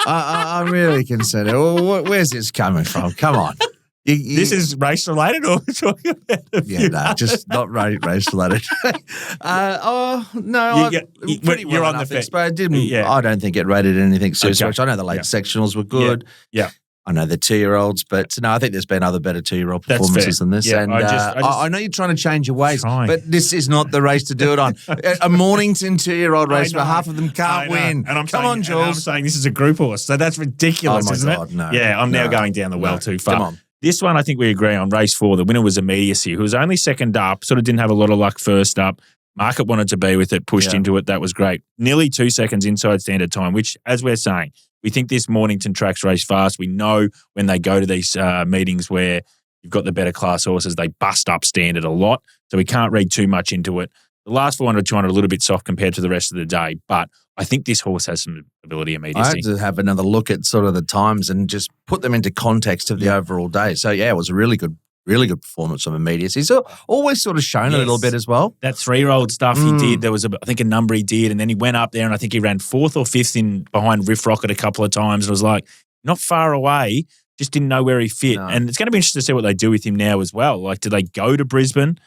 I'm really concerned. Well, where's this coming from? Come on. This is race related, or we're talking about just not race related. You're on the fence, but I didn't. I don't think it rated anything serious. I know the late sectionals were good. Yeah. I know they're 2-year-olds, but no, I think there's been other better 2-year-old performances than this. Yeah, and I know you're trying to change your ways, but this is not the race to do it on. A Mornington 2-year-old race where half of them can't win. And Come on, Jules. I'm saying this is a group horse, so that's ridiculous, isn't it? No. Yeah, I'm now going down the well too far. Come on. This one, I think we agree on. Race 4, the winner was Immediacy, who was only second up, sort of didn't have a lot of luck first up. Market wanted to be with it, pushed into it. That was great. Nearly 2 seconds inside standard time, which, as we're saying, we think this Mornington tracks race fast. We know when they go to these meetings where you've got the better class horses, they bust up standard a lot. So we can't read too much into it. The last 400, 200, a little bit soft compared to the rest of the day. But I think this horse has some ability immediacy. I had to have another look at sort of the times and just put them into context of the overall day. So, yeah, it was a really good performance from Immediacy. So always sort of shown a little bit as well. That 3-year-old stuff he did, there was, I think, a number he did, and then he went up there and I think he ran 4th or 5th in behind Riff Rocket a couple of times. And it was like, not far away, just didn't know where he fit. No. And it's going to be interesting to see what they do with him now as well. Like, do they go to Brisbane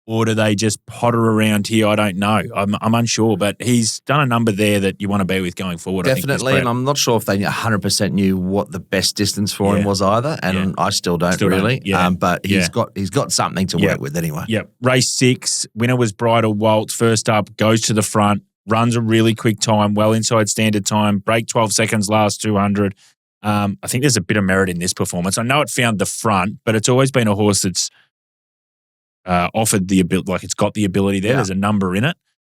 or do they just potter around here? I don't know. I'm unsure, but he's done a number there that you want to be with going forward. Definitely, and I'm not sure if they 100% knew what the best distance for him was either, and I still don't really. But he's got something to work with anyway. Yep. Race 6, winner was Bridal Waltz. First up, goes to the front, runs a really quick time, well inside standard time, break 12 seconds last 200. I think there's a bit of merit in this performance. I know it found the front, but it's always been a horse that's offered the ability, like it's got the ability there. There's a number in it.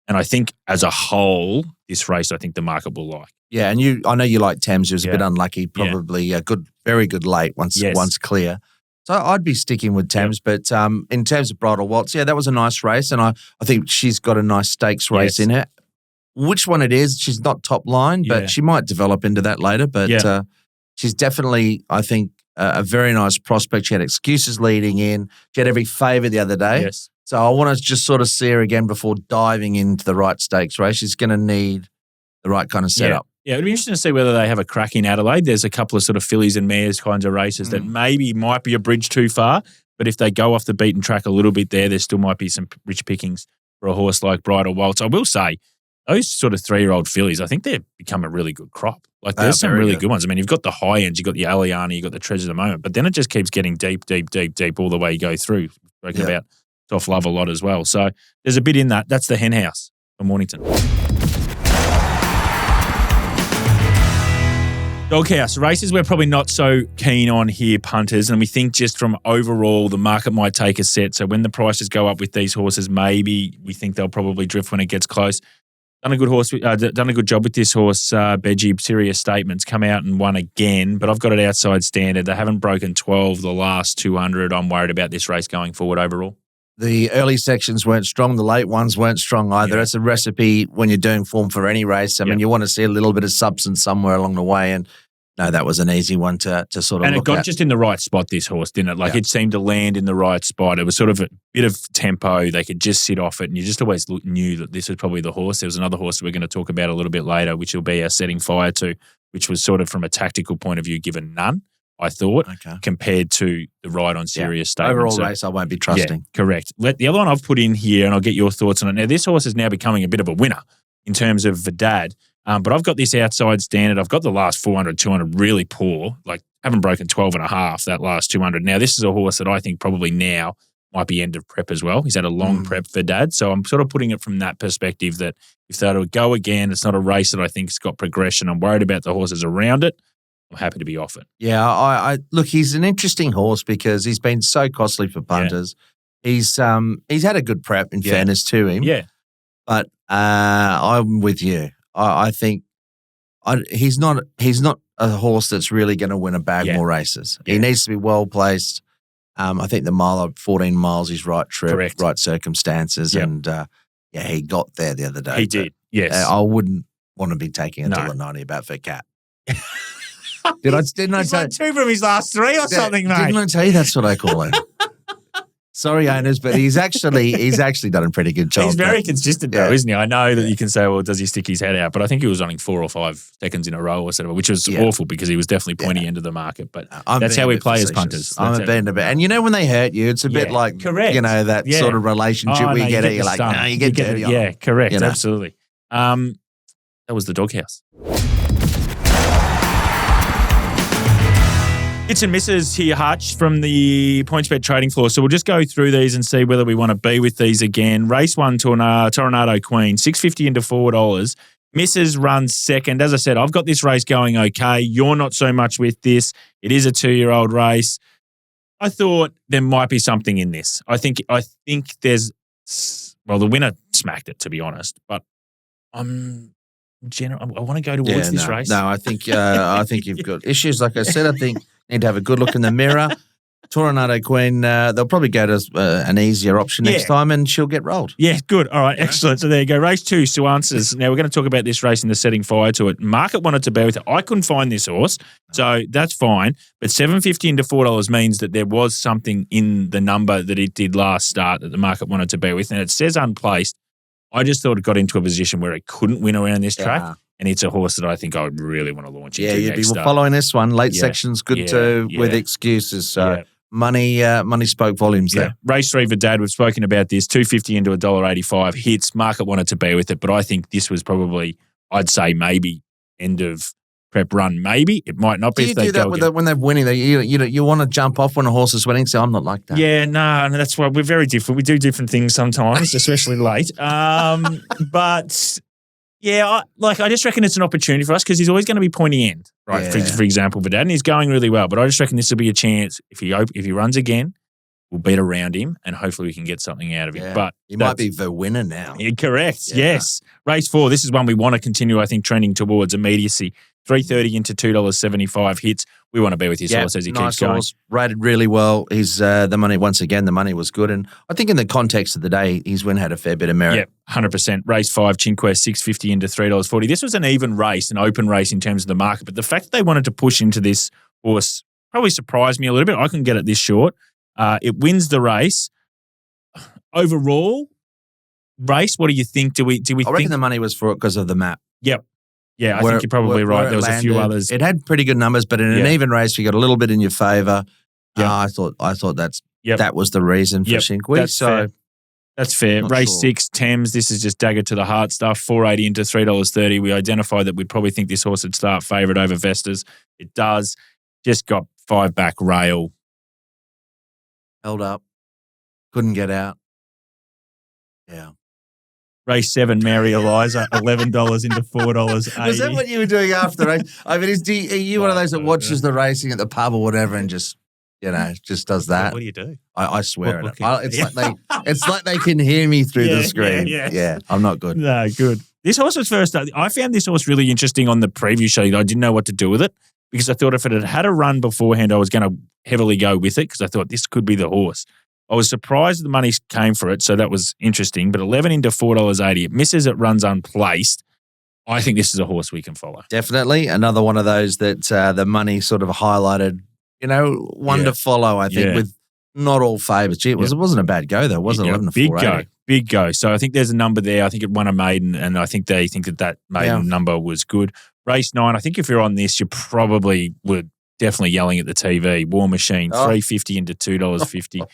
And I think as a whole, this race, I think the market will like. Yeah, and I know you like Thames. He was a bit unlucky, probably a very good late once clear. So I'd be sticking with Thames. But in terms of Bridal Waltz, that was a nice race. And I think she's got a nice stakes race in it. Which one it is, she's not top line, but she might develop into that later. But she's definitely, I think, a very nice prospect. She had excuses leading in. She had every favour the other day. Yes. So I want to just sort of see her again before diving into the right stakes race. She's going to need the right kind of setup. Yeah, it'd be interesting to see whether they have a crack in Adelaide. There's a couple of sort of fillies and mares kinds of races that maybe might be a bridge too far, but if they go off the beaten track a little bit there still might be some rich pickings for a horse like Bridal Waltz. I will say, those sort of 3-year-old fillies, I think they've become a really good crop. Like there's some really good ones. I mean, you've got the high ends, you've got the Aliana, you've got the Treasure of the Moment, but then it just keeps getting deep all the way you go through. Spoken about Soft Love a lot as well. So there's a bit in that. That's the Hen House for Mornington. Doghouse races we're probably not so keen on here, punters, and we think just from overall the market might take a set. So when the prices go up with these horses, maybe we think they'll probably drift when it gets close. Done a good job with this horse, Beji. Serious Statements come out and won again, but I've got it outside standard. They haven't broken 12 the last 200. I'm worried about this race going forward overall. The early sections weren't strong. The late ones weren't strong either. It's a recipe when you're doing form for any race. I mean, you want to see a little bit of substance somewhere along the way, and no, that was an easy one to sort of look at. And it got just in the right spot, this horse, didn't it? Like it seemed to land in the right spot. It was sort of a bit of tempo. They could just sit off it, and you just always knew that this was probably the horse. There was another horse that we're going to talk about a little bit later, which will be our Setting Fire to, which was sort of from a tactical point of view given none, I thought, compared to the ride on Serious Statements. Overall race, I won't be trusting. Yeah, correct. The other one I've put in here, and I'll get your thoughts on it. Now, this horse is now becoming a bit of a winner in terms of Vidad. But I've got this outside standard. I've got the last 400, 200 really poor. Like, haven't broken 12 and a half that last 200. Now, this is a horse that I think probably now might be end of prep as well. He's had a long prep for Dad. So I'm sort of putting it from that perspective that if they were to go again, it's not a race that I think's got progression. I'm worried about the horses around it. I'm happy to be off it. Yeah, I look, he's an interesting horse because he's been so costly for punters. He's had a good prep in fairness to him. Yeah. But I'm with you. I think he's not a horse that's really going to win a bag more races. He needs to be well placed. I think the mile 14 miles is right trip, right circumstances, and he got there the other day. He did. Yes, I wouldn't want to be taking a $1.90 about for Cat. Didn't I say 2 from his last 3 or something, mate? Didn't I tell you that's what I call him? Sorry, owners, but he's actually done a pretty good job. He's very consistent, though, isn't he? I know that you can say, well, does he stick his head out? But I think he was running 4 or 5 seconds in a row or something, which was awful because he was definitely pointy end of the market. But that's how we play as punters. I'm a bit. And you know when they hurt you, it's a bit like, that sort of relationship where you get it, you're like, no, you get dirty on. Yeah, correct, absolutely. That was the Doghouse. Hits and misses here, Hutch, from the PointsBet trading floor. So we'll just go through these and see whether we want to be with these again. Race 1, Tornado Queen, $6.50 into $4. Misses runs second. As I said, I've got this race going okay. You're not so much with this. It is a 2-year-old race. I thought there might be something in this. I think there's, well, the winner smacked it, to be honest, but I want to go towards this race. No, I think you've got issues. Like I said, I think you need to have a good look in the mirror. Tornado Queen, they'll probably go to an easier option next time and she'll get rolled. Yeah, good. All right, excellent. So there you go. Race 2, Suances. Now, we're going to talk about this race in the setting fire to it. Market wanted to bear with it. I couldn't find this horse, so that's fine. But $7.50 into $4 means that there was something in the number that it did last start that the market wanted to bear with. And it says unplaced. I just thought it got into a position where it couldn't win around this track. And it's a horse that I think I would really want to launch into. Yeah, you'd be following this one. Late section's good too, with excuses. So money spoke volumes there. Race 3 for Dad, we've spoken about this. $2.50 into $1.85 hits. Market wanted to bear with it, but I think this was probably, I'd say maybe end of prep run. Maybe it might not be. Do you do that when they're winning? You want to jump off when a horse is winning? So I'm not like that. Yeah, no, that's why we're very different. We do different things sometimes, especially late. But yeah, I just reckon it's an opportunity for us because he's always going to be pointy end, right? Yeah. For example, for Dad, and he's going really well. But I just reckon this will be a chance if he runs again, we'll beat around him, and hopefully we can get something out of him. But he might be the winner now. Correct. Yeah. Yes. Race 4. This is one we want to continue. I think trending towards immediacy. $3.30 into $2.75 hits. We want to be with his horse as he keeps going. Horse, rated really well. He's the money once again. The money was good, and I think in the context of the day, his win had a fair bit of merit. Yep, 100%. Race 5, Chinquest, $6.50 into $3.40. This was an even race, an open race in terms of the market, but the fact that they wanted to push into this horse probably surprised me a little bit. I couldn't get it this short. It wins the race. Overall, race, what do you think? Do we I reckon the money was for it because of the map. Yep. Yeah, I think you're probably right. There was a few others. It had pretty good numbers, but in an even race, you got a little bit in your favour. Yep. I thought that was the reason for Chinquest. That's fair. Race 6, Thames. This is just dagger to the heart stuff. $4.80 into $3.30. We identified that we'd probably think this horse would start favourite over Vestas. It does. Just got 5 back rail. Held up. Couldn't get out. Yeah. Race 7, Mary Eliza, $11 into $4.80. Was that what you were doing after the race? I mean, are you one of those that watches the racing at the pub or whatever and just does that? What do you do? I swear at it. It's like they can hear me through the screen. Yeah, I'm not good. No, good. This horse was first. I found this horse really interesting on the preview show. I didn't know what to do with it because I thought if it had had a run beforehand, I was going to heavily go with it because I thought this could be the horse. I was surprised the money came for it, so that was interesting. But 11 into $4.80. It misses, it runs unplaced. I think this is a horse we can follow. Definitely. Another one of those that the money sort of highlighted, one to follow, I think, with not all favourites. It wasn't a bad go, though. It wasn't 11 to 480. Big go. So I think there's a number there. I think it won a maiden, and I think they think that maiden number was good. Race 9, I think if you're on this, you probably were definitely yelling at the TV. War Machine, $3.50 into $2.50.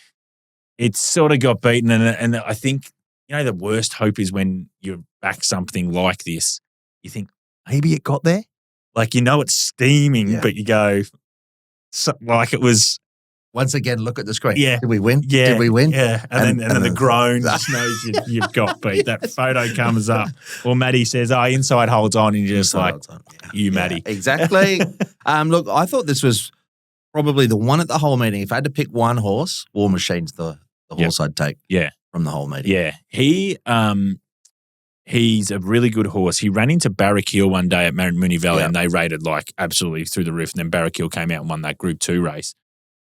It sort of got beaten, and I think, the worst hope is when you back something like this, you think, maybe it got there? Like, it's steaming, but you go, like it was. Once again, look at the screen. Yeah. Did we win? Yeah. Did we win? Yeah. And then the groan just knows you've got beat. That photo comes up. Or Maddie says, inside holds on, and you're just Maddie. Exactly. Look, I thought this was probably the one at the whole meeting. If I had to pick one horse, War Machine's the horse I'd take from the whole meeting. Yeah. He's a really good horse. He ran into Barrakill one day at Moonee Valley and they rated absolutely through the roof. And then Barrakill came out and won that Group 2 race.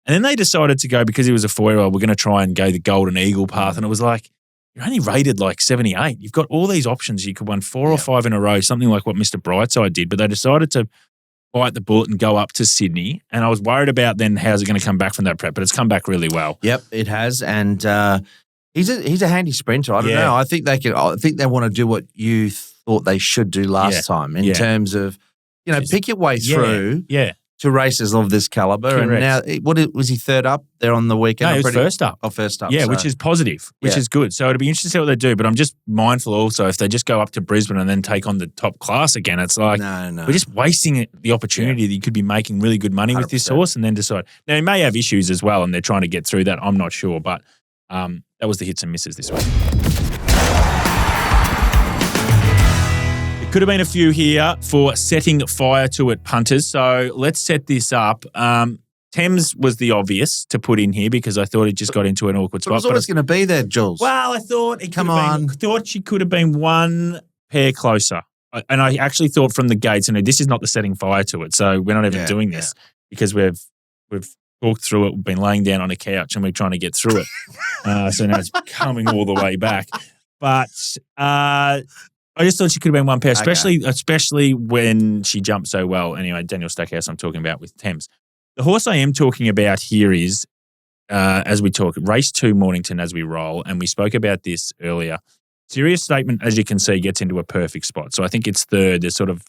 And then they decided to go, because he was a 4-year-old, we're going to try and go the Golden Eagle path. And it was like, you're only rated 78. You've got all these options. You could win 4 or 5 in a row, something like what Mr. Brightside did. But they decided to bite the bullet and go up to Sydney. And I was worried about then how's it going to come back from that prep, but it's come back really well. Yep, it has. And he's a handy sprinter. I don't know. I think they want to do what you thought they should do last time in terms of, pick your way through. Yeah. to races of this caliber. Correct. And now, was he third up there on the weekend? No, he was first up. Oh, first up. Yeah, so. which is positive, which is good. So it'll be interesting to see what they do. But I'm just mindful also if they just go up to Brisbane and then take on the top class again, it's like no. we're just wasting the opportunity that you could be making really good money 100%. With this horse and then decide. Now, he may have issues as well and they're trying to get through that. I'm not sure. But that was the hits and misses this week. Could have been a few here for setting fire to it, punters. So let's set this up. Thames was the obvious to put in here because I thought it just got into an awkward spot. It was always going to be there, Jules. Well, I thought thought she could have been one pair closer. And I actually thought from the gates, and this is not the setting fire to it, so we're not even doing this because we've talked through it. We've been laying down on a couch and we're trying to get through it. So now it's coming all the way back. But I just thought she could have been one pair, especially when she jumped so well. Anyway, Daniel Stackhouse I'm talking about with Thames. The horse I am talking about here is, as we talk, race 2 Mornington as we roll, and we spoke about this earlier. Serious Statement, as you can see, gets into a perfect spot. So I think it's third. There's sort of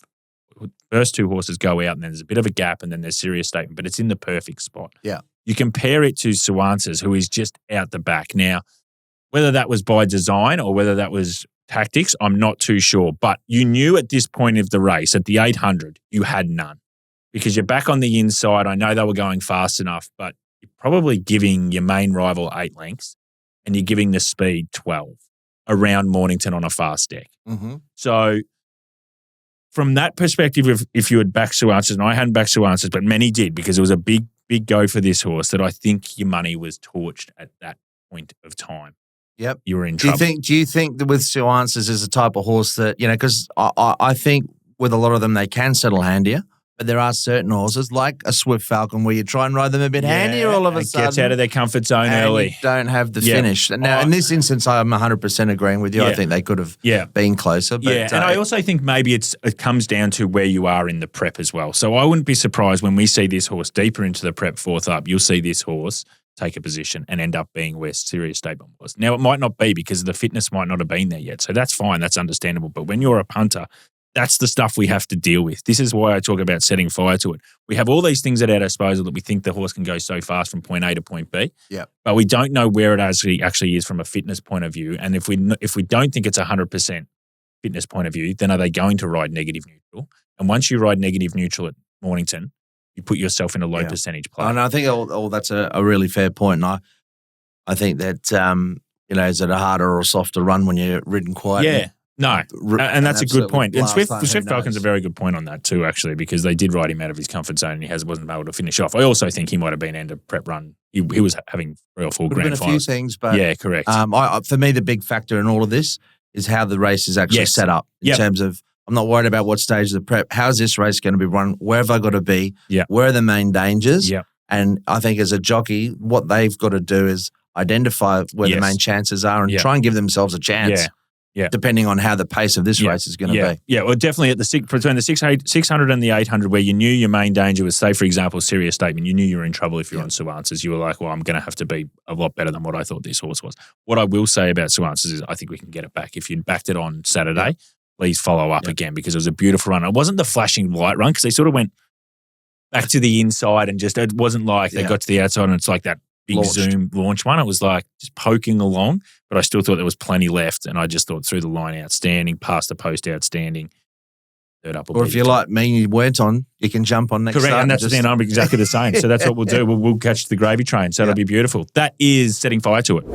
first 2 horses go out and then there's a bit of a gap and then there's Serious Statement, but it's in the perfect spot. Yeah. You compare it to Suances, who is just out the back. Now, whether that was by design or whether that was tactics, I'm not too sure. But you knew at this point of the race, at the 800, you had none because you're back on the inside. I know they were going fast enough, but you're probably giving your main rival 8 lengths and you're giving the speed 12 around Mornington on a fast deck. Mm-hmm. So from that perspective, if you had backed Suances, and I hadn't backed Suances, but many did because it was a big, big go for this horse, that I think your money was torched at that point of time. Yep. You were in trouble. Do you think that with Suances is a type of horse that, because I think with a lot of them they can settle handier, but there are certain horses like a Swift Falcon where you try and ride them a bit handier all of a sudden. Gets out of their comfort zone and early. Don't have the finish. Now, in this instance, I'm 100% agreeing with you. I think they could have been closer. But, and I also think maybe it comes down to where you are in the prep as well. So I wouldn't be surprised when we see this horse deeper into the prep, 4th up, you'll see this horse take a position and end up being where Serious Statement was. Now, it might not be because the fitness might not have been there yet. So that's fine. That's understandable. But when you're a punter, that's the stuff we have to deal with. This is why I talk about setting fire to it. We have all these things at our disposal that we think the horse can go so fast from point A to point B. Yeah. But we don't know where it actually is from a fitness point of view. And if we don't think it's 100% fitness point of view, then are they going to ride negative neutral? And once you ride negative neutral at Mornington, you put yourself in a low percentage play. And I think that's a really fair point. And I think that, is it a harder or softer run when you're ridden quiet? Yeah. No, and that's a good point. And Swift Falcon's a very good point on that too, actually, because they did ride him out of his comfort zone and he wasn't able to finish off. I also think he might have been end of prep run. He was having 3 or 4 grand finals. Been a few things, but yeah, correct. For me, the big factor in all of this is how the race is actually set up in terms of. I'm not worried about what stage of the prep. How's this race going to be run? Where have I got to be? Yeah. Where are the main dangers? Yeah. And I think as a jockey, what they've got to do is identify where the main chances are and try and give themselves a chance. Yeah. Depending on how the pace of this race is going to be. Yeah, well, definitely between the 600 and the 800, where you knew your main danger was, say, for example, Serious Statement. You knew you were in trouble if you're on Suances. You were like, well, I'm going to have to be a lot better than what I thought this horse was. What I will say about Suances is I think we can get it back. If you'd backed it on Saturday, please follow up again because it was a beautiful run. It wasn't the flashing light run because they sort of went back to the inside and just it wasn't like they got to the outside and it's like that big zoom launch one. It was like just poking along, but I still thought there was plenty left and I just thought through the line outstanding, past the post outstanding. Third up. Or if you're like me and you weren't on, you can jump on next Correct, start and that's the thing. I'm exactly the same. So that's what we'll do. We'll catch the gravy train. So it'll be beautiful. That is setting fire to it.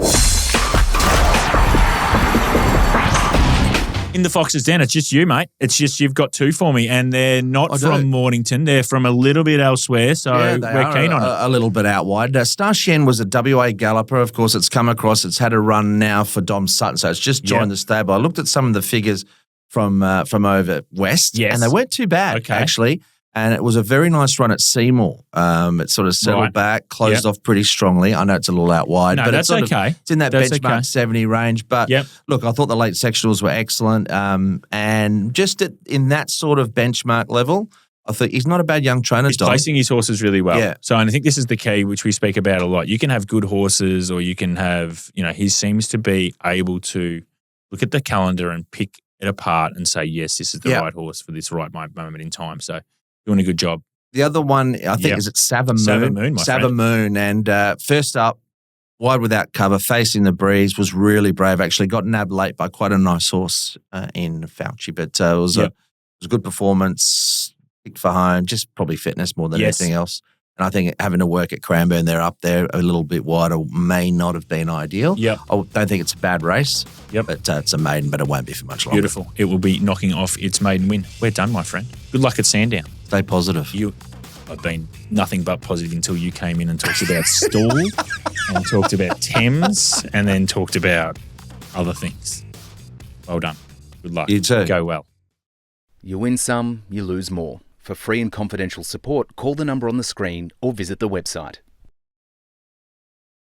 In the Fox's Den, it's just you, mate. It's just you've got 2 for me, and they're not from Mornington. They're from a little bit elsewhere, so we're keen on it. A little bit out wide. Star Shen was a WA galloper. Of course, it's come across. It's had a run now for Dom Sutton, so it's just joined the stable. I looked at some of the figures from over west, and they weren't too bad, actually. And it was a very nice run at Seymour. It sort of settled back, closed off pretty strongly. I know it's a little out wide, but that's okay. It's in that benchmark 70 range. But look, I thought the late sectionals were excellent. And just in that sort of benchmark level, I think he's not a bad young trainer. He's placing his horses really well. Yeah. So, and I think this is the key, which we speak about a lot. You can have good horses or you can have, he seems to be able to look at the calendar and pick it apart and say, yes, this is the right horse for this right moment in time. So, doing a good job. The other one, I think, is it Savamoon? Savamoon, my friend. Savamoon. And first up, wide without cover, facing the breeze, was really brave. Actually got nabbed late by quite a nice horse in Fauci. But it was a good performance. Picked for home, just probably fitness more than anything else. And I think having to work at Cranbourne, they're up there a little bit wider, may not have been ideal. Yep. I don't think it's a bad race. Yep. But it's a maiden, but it won't be for much longer. Beautiful. It will be knocking off its maiden win. We're done, my friend. Good luck at Sandown. Stay positive. I've been nothing but positive until you came in and talked about Stawell and talked about Thames and then talked about other things. Well done. Good luck. You too. Go well. You win some, you lose more. For free and confidential support, call the number on the screen or visit the website.